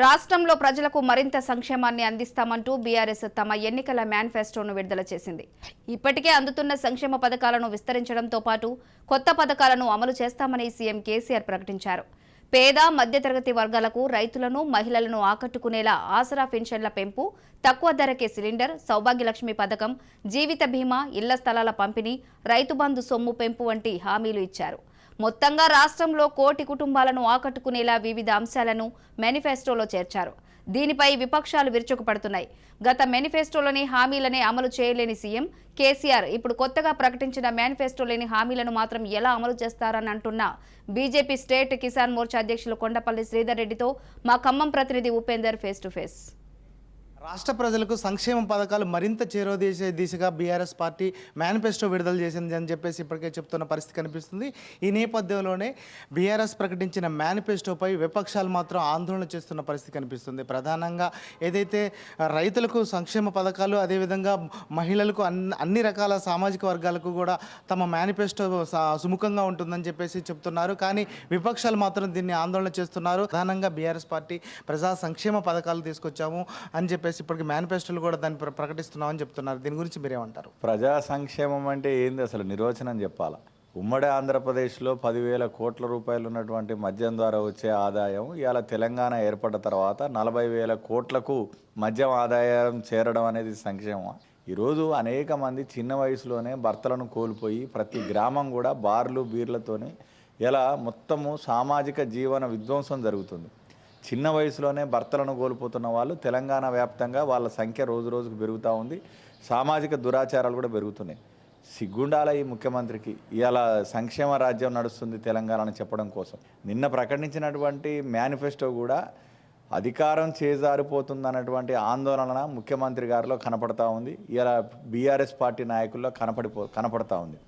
రాష్ట్రంలో ప్రజలకు మరింత సంక్షేమాన్ని అందిస్తామంటూ బీఆర్ఎస్ తమ ఎన్నికల మేనిఫెస్టోను విడుదల చేసింది. ఇప్పటికే అందుతున్న సంక్షేమ పథకాలను విస్తరించడంతో పాటు కొత్త పథకాలను అమలు చేస్తామని సీఎం కేసీఆర్ ప్రకటించారు. పేద మధ్యతరగతి వర్గాలకు, రైతులను, మహిళలను ఆకట్టుకునేలా ఆసరా పెన్షన్ల పెంపు, తక్కువ ధరకే సిలిండర్, సౌభాగ్యలక్ష్మి పథకం, జీవిత బీమా, ఇళ్ల స్థలాల పంపిణీ, రైతు బంధు సొమ్ము పెంపు వంటి హామీలు ఇచ్చారు. మొత్తంగా రాష్ట్రంలో కోటి కుటుంబాలను ఆకట్టుకునేలా వివిధ అంశాలను మేనిఫెస్టోలో చేర్చారు. దీనిపై విపక్షాలు విరుచుకుపడుతున్నాయి. గత మేనిఫెస్టోలోని హామీలనే అమలు చేయలేని సీఎం కేసీఆర్ ఇప్పుడు కొత్తగా ప్రకటించిన మేనిఫెస్టోలోని హామీలను మాత్రం ఎలా అమలు చేస్తారని అంటున్న బీజేపీ స్టేట్ కిసాన్ మోర్చా అధ్యక్షులు కొండపల్లి శ్రీధర్ రెడ్డితో మా ఖమ్మం ప్రతినిధి ఉపేందర్ ఫేస్ టు ఫేస్. రాష్ట్ర ప్రజలకు సంక్షేమ పథకాలు మరింత చేరువదేసే దిశగా బీఆర్ఎస్ పార్టీ మేనిఫెస్టో విడుదల చేసింది అని చెప్పేసి ఇప్పటికే చెప్తున్న పరిస్థితి కనిపిస్తుంది. ఈ నేపథ్యంలోనే బీఆర్ఎస్ ప్రకటించిన మేనిఫెస్టోపై విపక్షాలు మాత్రం ఆందోళన చేస్తున్న పరిస్థితి కనిపిస్తుంది. ప్రధానంగా ఏదైతే రైతులకు సంక్షేమ పథకాలు, అదేవిధంగా మహిళలకు అన్ని రకాల సామాజిక వర్గాలకు కూడా తమ మేనిఫెస్టో సుముఖంగా ఉంటుందని చెప్పేసి చెప్తున్నారు. కానీ విపక్షాలు మాత్రం దీన్ని ఆందోళన చేస్తున్నారు. ప్రధానంగా బీఆర్ఎస్ పార్టీ ప్రజా సంక్షేమ పథకాలు తీసుకొచ్చాము అని చెప్పేసి ఇప్పటికి మేనిఫెస్టోలు కూడా దాన్ని ప్రకటిస్తున్నామని చెప్తున్నారు. దీని గురించి మీరేమంటారు? ప్రజా సంక్షేమం అంటే ఏంది అసలు నిర్వచనం చెప్పాలా? ఉమ్మడి ఆంధ్రప్రదేశ్లో 10,000 కోట్ల రూపాయలు ఉన్నటువంటి మద్యం ద్వారా వచ్చే ఆదాయం ఇవాళ తెలంగాణ ఏర్పడ్డ తర్వాత 40,000 కోట్లకు మద్యం ఆదాయం చేరడం అనేది సంక్షేమం. ఈరోజు అనేక మంది చిన్న వయసులోనే భర్తలను కోల్పోయి ప్రతి గ్రామం కూడా బార్లు బీర్లతోనే ఇలా మొత్తము సామాజిక జీవన విధ్వంసం జరుగుతుంది. చిన్న వయసులోనే భర్తలను కోల్పోతున్న వాళ్ళు తెలంగాణ వ్యాప్తంగా వాళ్ళ సంఖ్య రోజు రోజుకు పెరుగుతూ ఉంది. సామాజిక దురాచారాలు కూడా పెరుగుతున్నాయి. సిగ్గుండాల ఈ ముఖ్యమంత్రికి ఇవాళ సంక్షేమ రాజ్యం నడుస్తుంది తెలంగాణ అని చెప్పడం కోసం. నిన్న ప్రకటించినటువంటి మేనిఫెస్టో కూడా అధికారం చేజారిపోతుందన్నటువంటి ఆందోళన ముఖ్యమంత్రి గారిలో కనపడతా ఉంది. ఇలా బీఆర్ఎస్ పార్టీ నాయకుల్లో కనపడతా ఉంది.